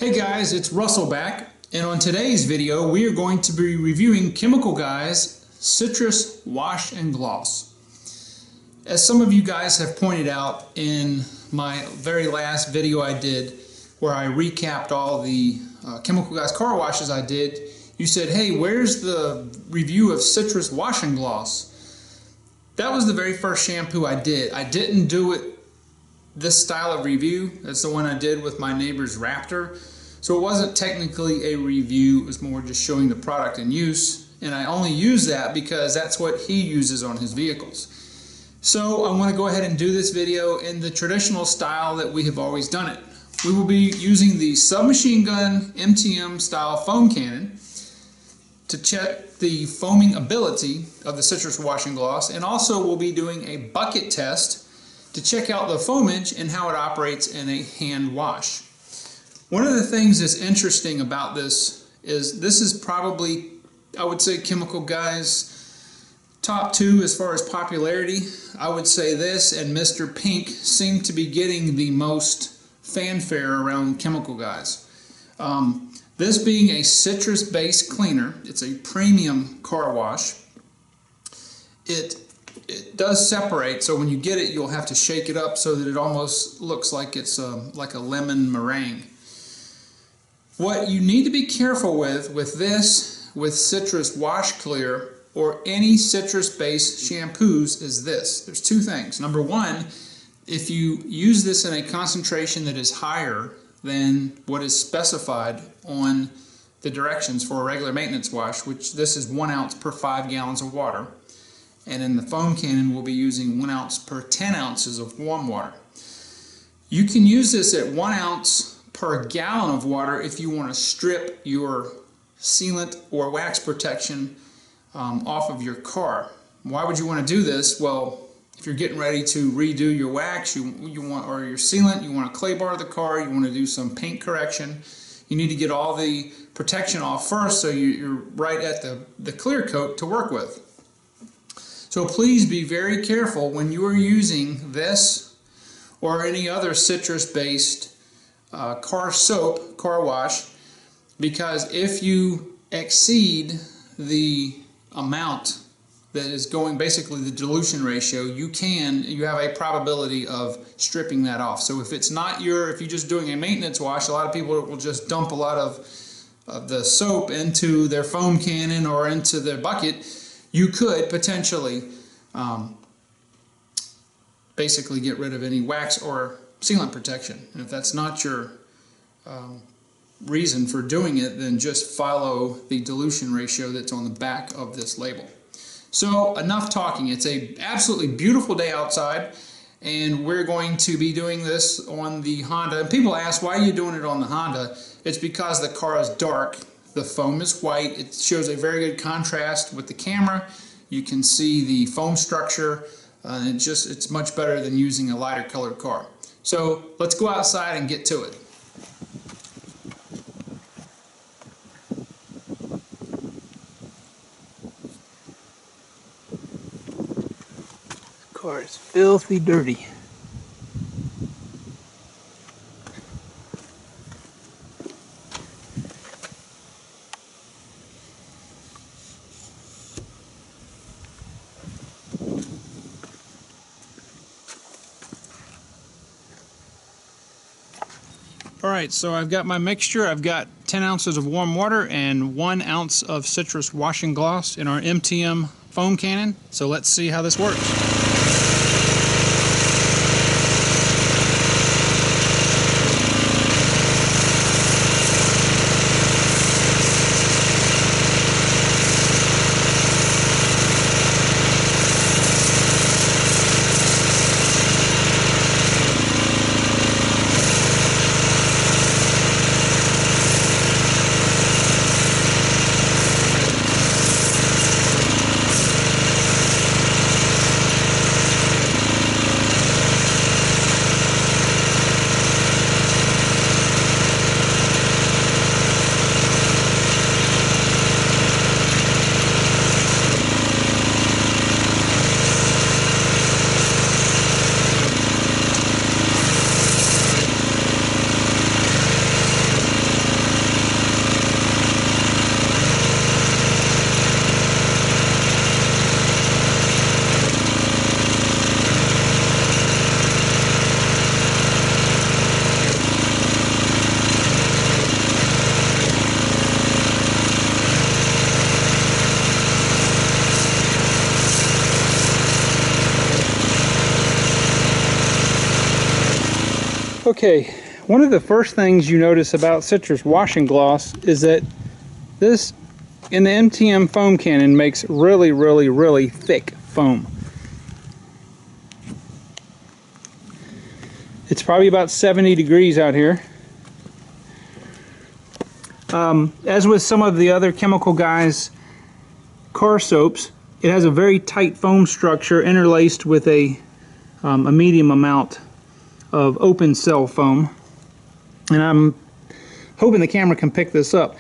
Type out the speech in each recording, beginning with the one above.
Hey guys, it's Russell back, and on today's video we are going to be reviewing Chemical Guy's Citrus Wash and Gloss. As some of you guys have pointed out in my very last video I did where I recapped all the Chemical Guy's car washes I did, you said, hey, where's the review of Citrus Wash and Gloss? That was the very first shampoo I did. I didn't do it this style of review. That's the one I did with my neighbor's Raptor. So it wasn't technically a review, it was more just showing the product in use, and I only use that because that's what he uses on his vehicles. So I want to go ahead and do this video in the traditional style that we have always done it. We will be using the submachine gun MTM style foam cannon to check the foaming ability of the Citrus Wash and Gloss, and also we'll be doing a bucket test to check out the foamage and how it operates in a hand wash. One of the things that's interesting about this is probably, I would say, Chemical Guy's top two as far as popularity. I would say this and Mr. Pink seem to be getting the most fanfare around Chemical Guys. This being a citrus-based cleaner, it's a premium car wash. It does separate, so when you get it, you'll have to shake it up so that it almost looks like it's like a lemon meringue. What you need to be careful with this, with Citrus Wash Clear or any citrus-based shampoos is this. There's two things. Number one, if you use this in a concentration that is higher than what is specified on the directions for a regular maintenance wash, which this is 1 ounce per 5 gallons of water, and in the foam cannon we'll be using 1 ounce per 10 ounces of warm water. You can use this at 1 ounce per gallon of water if you want to strip your sealant or wax protection off of your car. Why would you want to do this? Well, if you're getting ready to redo your wax, you want, or your sealant, you want to clay bar the car, you want to do some paint correction, you need to get all the protection off first so you're right at the clear coat to work with. So please be very careful when you are using this or any other citrus-based car soap, car wash, because if you exceed the amount that is going, basically the dilution ratio, you have a probability of stripping that off. So if it's not if you're just doing a maintenance wash, a lot of people will just dump a lot of the soap into their foam cannon or into their bucket. You could potentially basically get rid of any wax or sealant protection. And if that's not your reason for doing it, then just follow the dilution ratio that's on the back of this label. So enough talking. It's a absolutely beautiful day outside, and we're going to be doing this on the Honda. And people ask, why are you doing it on the Honda? It's because the car is dark, the foam is white, it shows a very good contrast with the camera. You can see the foam structure, it's much better than using a lighter colored car. So let's go outside and get to it. This car is filthy dirty. Alright, so I've got my mixture. I've got 10 ounces of warm water and 1 ounce of Citrus Wash and Gloss in our MTM foam cannon. So let's see how this works. Okay, one of the first things you notice about citrus wash and gloss is that this, in the MTM foam cannon, makes really thick foam. It's probably about 70 degrees out here. As with some of the other Chemical Guys car soaps, it has a very tight foam structure interlaced with a medium amount of open cell foam. And I'm hoping the camera can pick this up.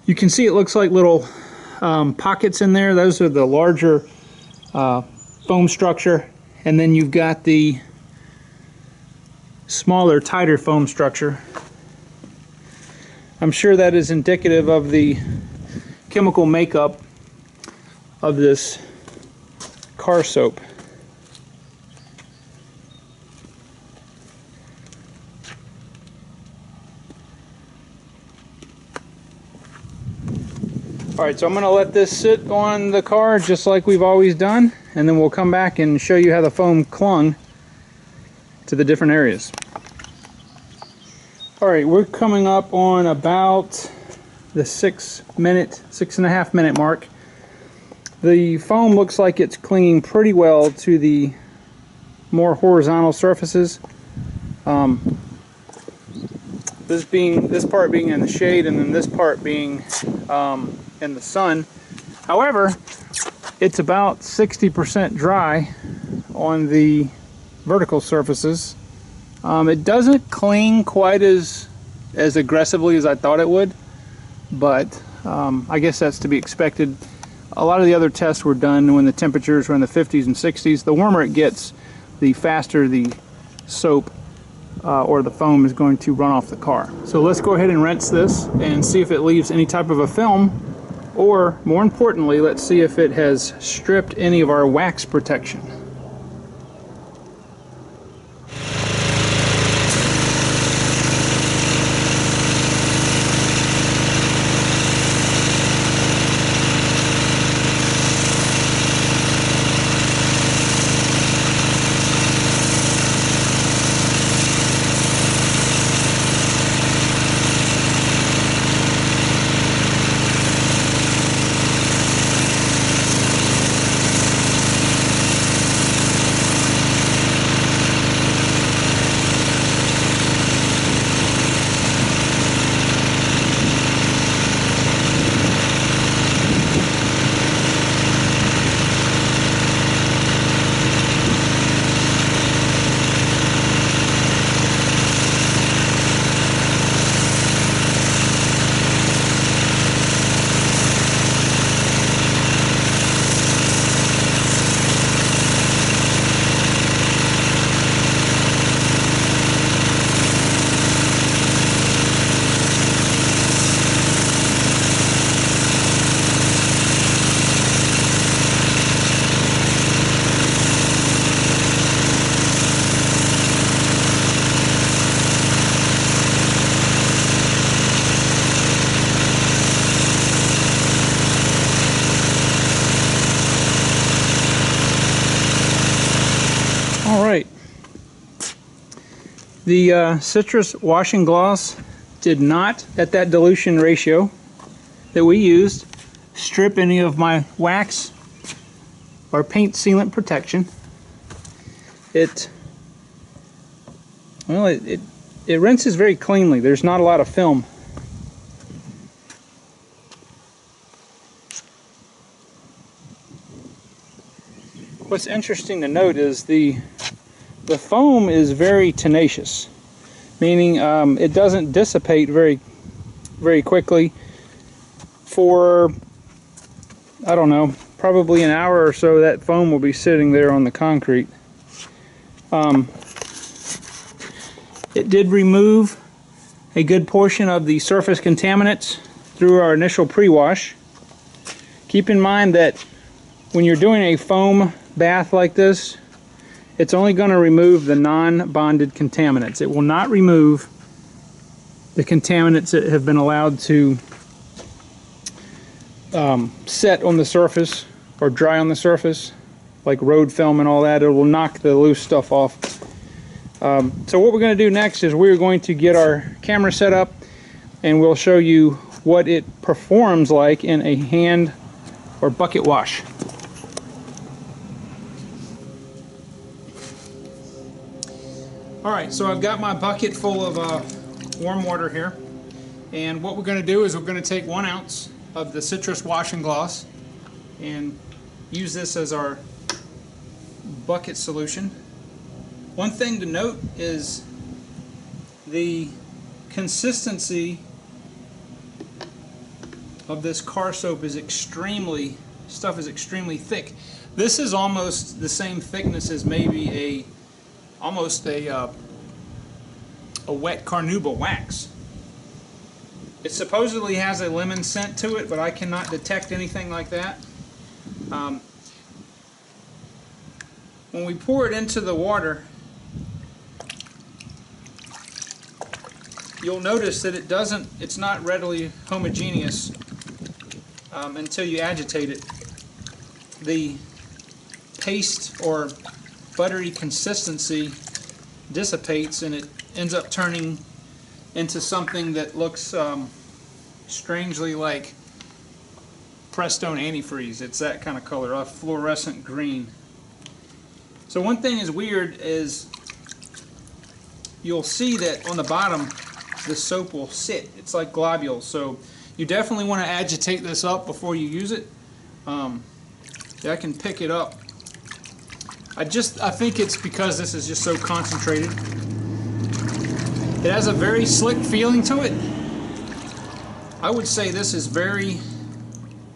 You can see it looks like little pockets in there. Those are the larger foam structure. And then you've got the smaller, tighter foam structure. I'm sure that is indicative of the chemical makeup of this car soap. Alright, so I'm going to let this sit on the car just like we've always done, and then we'll come back and show you how the foam clung to the different areas. Alright, we're coming up on about the 6.5 minute mark. The foam looks like it's clinging pretty well to the more horizontal surfaces. This part being in the shade, and then this part being in the sun. However, it's about 60% dry on the vertical surfaces. It doesn't cling quite as aggressively as I thought it would, but I guess that's to be expected. A lot of the other tests were done when the temperatures were in the 50s and 60s. The warmer it gets, the faster the soap or the foam is going to run off the car. So let's go ahead and rinse this and see if it leaves any type of a film, or more importantly, let's see if it has stripped any of our wax protection. Alright, the citrus wash and gloss did not, at that dilution ratio that we used, strip any of my wax or paint sealant protection. It rinses very cleanly. There's not a lot of film. What's interesting to note is the foam is very tenacious, meaning it doesn't dissipate very quickly. For, I don't know, probably an hour or so, that foam will be sitting there on the concrete. It did remove a good portion of the surface contaminants through our initial pre-wash. Keep in mind that when you're doing a foam bath like this, it's only going to remove the non-bonded contaminants. It will not remove the contaminants that have been allowed to set on the surface or dry on the surface, like road film and all that. It will knock the loose stuff off. So what we're going to do next is we're going to get our camera set up, and we'll show you what it performs like in a hand or bucket wash. Alright, so I've got my bucket full of warm water here, and what we're going to do is we're going to take 1 ounce of the citrus wash and gloss and use this as our bucket solution. One thing to note is the consistency of this car soap is extremely thick. This is almost the same thickness as maybe almost a wet carnauba wax. It supposedly has a lemon scent to it, but I cannot detect anything like that. When we pour it into the water, you'll notice that it's not readily homogeneous until you agitate it. The paste or buttery consistency dissipates, and it ends up turning into something that looks strangely like Prestone antifreeze. It's that kind of color, a fluorescent green. So one thing is weird is you'll see that on the bottom the soap will sit. It's like globules. So you definitely want to agitate this up before you use it. I can pick it up. I think it's because this is just so concentrated. It has a very slick feeling to it. I would say this is very,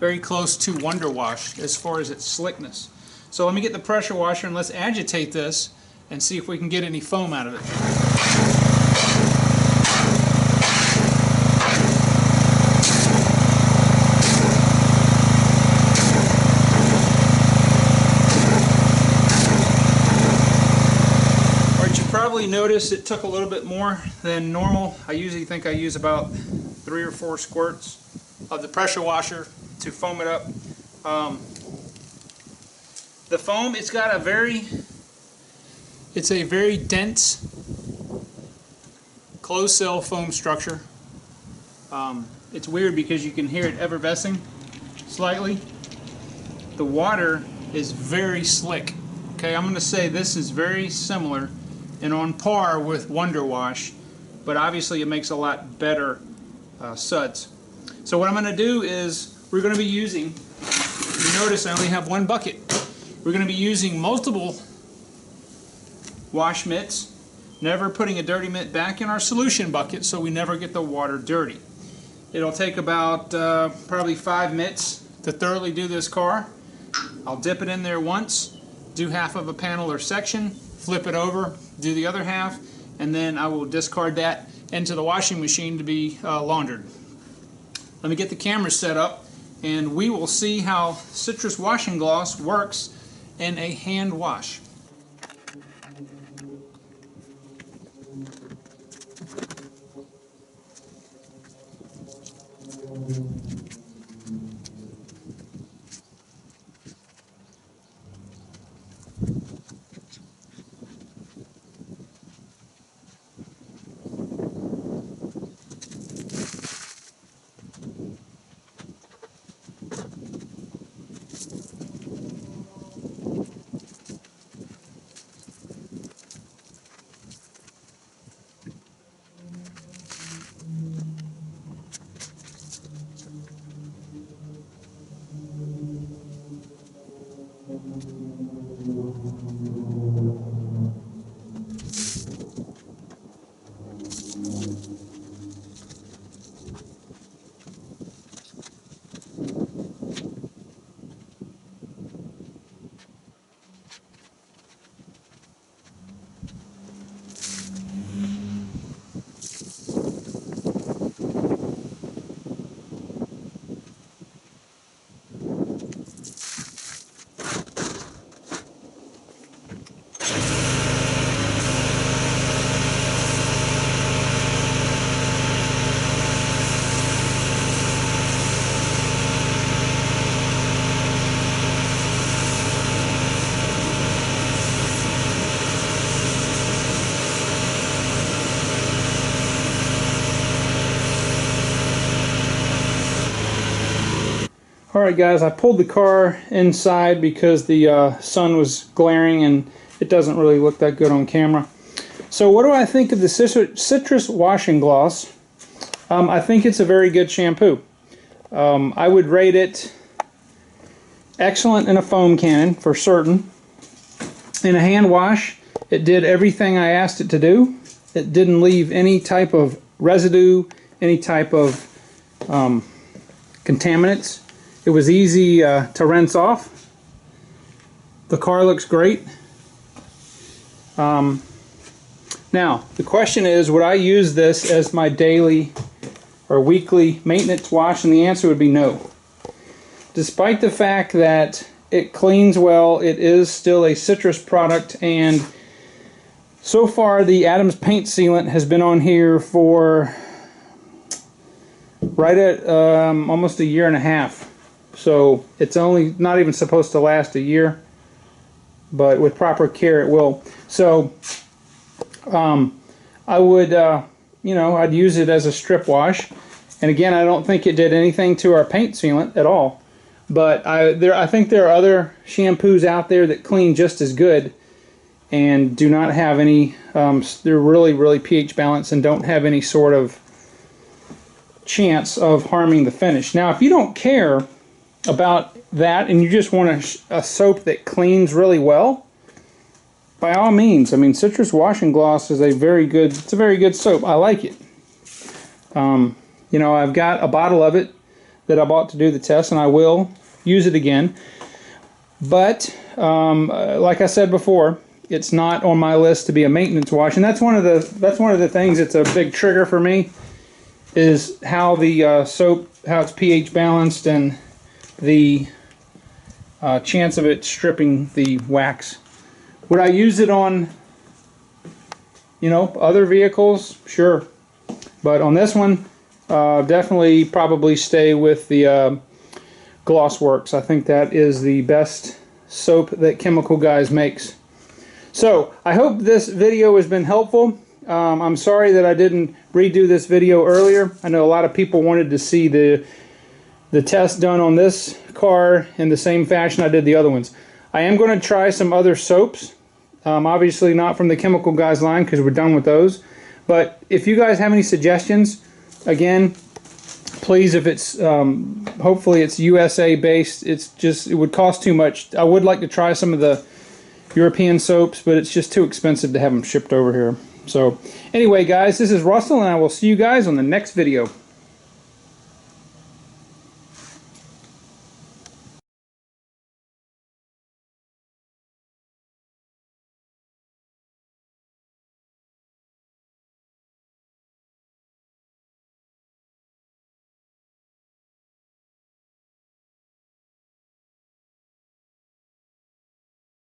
very close to Wonder Wash as far as its slickness. So let me get the pressure washer and let's agitate this and see if we can get any foam out of it. Probably notice it took a little bit more than normal. I usually think I use about 3 or 4 squirts of the pressure washer to foam it up. The foam, it's a very dense closed cell foam structure. It's weird because you can hear it effervescing slightly. The water is very slick. Okay, I'm going to say this is very similar and on par with Wonder Wash, but obviously it makes a lot better suds. So what I'm going to do is we're going to be using, you notice I only have 1 bucket. We're going to be using multiple wash mitts, never putting a dirty mitt back in our solution bucket so we never get the water dirty. It'll take about probably 5 mitts to thoroughly do this car. I'll dip it in there once, do half of a panel or section, flip it over, do the other half, and then I will discard that into the washing machine to be laundered. Let me get the camera set up and we will see how citrus washing gloss works in a hand wash. Alright guys, I pulled the car inside because the sun was glaring and it doesn't really look that good on camera. So what do I think of the Citrus Washing Gloss? I think it's a very good shampoo. I would rate it excellent in a foam cannon for certain. In a hand wash, it did everything I asked it to do. It didn't leave any type of residue, any type of contaminants. It was easy to rinse off. The car looks great. Now, the question is, would I use this as my daily or weekly maintenance wash? And the answer would be no. Despite the fact that it cleans well, it is still a citrus product, and so far the Adams paint sealant has been on here for right at almost a year and a half. So it's only not even supposed to last a year, but with proper care it will. So I would, you know, I'd use it as a strip wash. And again, I don't think it did anything to our paint sealant at all. But I think there are other shampoos out there that clean just as good and do not have any, they're really pH balanced and don't have any sort of chance of harming the finish. Now, if you don't care about that and you just want a soap that cleans really well, by all means. I mean, Citrus Washing Gloss is a very good soap. I like it. You know, I've got a bottle of it that I bought to do the test, and I will use it again. But like I said before, it's not on my list to be a maintenance wash, and that's one of the things that's a big trigger for me, is how the soap, how it's pH balanced, and the chance of it stripping the wax. Would I use it on, you know, other vehicles? Sure. But on this one, definitely probably stay with the Gloss Works. I think that is the best soap that Chemical Guys makes. So, I hope this video has been helpful. I'm sorry that I didn't redo this video earlier. I know a lot of people wanted to see the test done on this car in the same fashion I did the other ones. I am going to try some other soaps. Obviously not from the Chemical Guys line because we're done with those. But if you guys have any suggestions, again, please, if it's hopefully it's USA based. It would cost too much. I would like to try some of the European soaps, but it's just too expensive to have them shipped over here. So anyway, guys, this is Russell, and I will see you guys on the next video.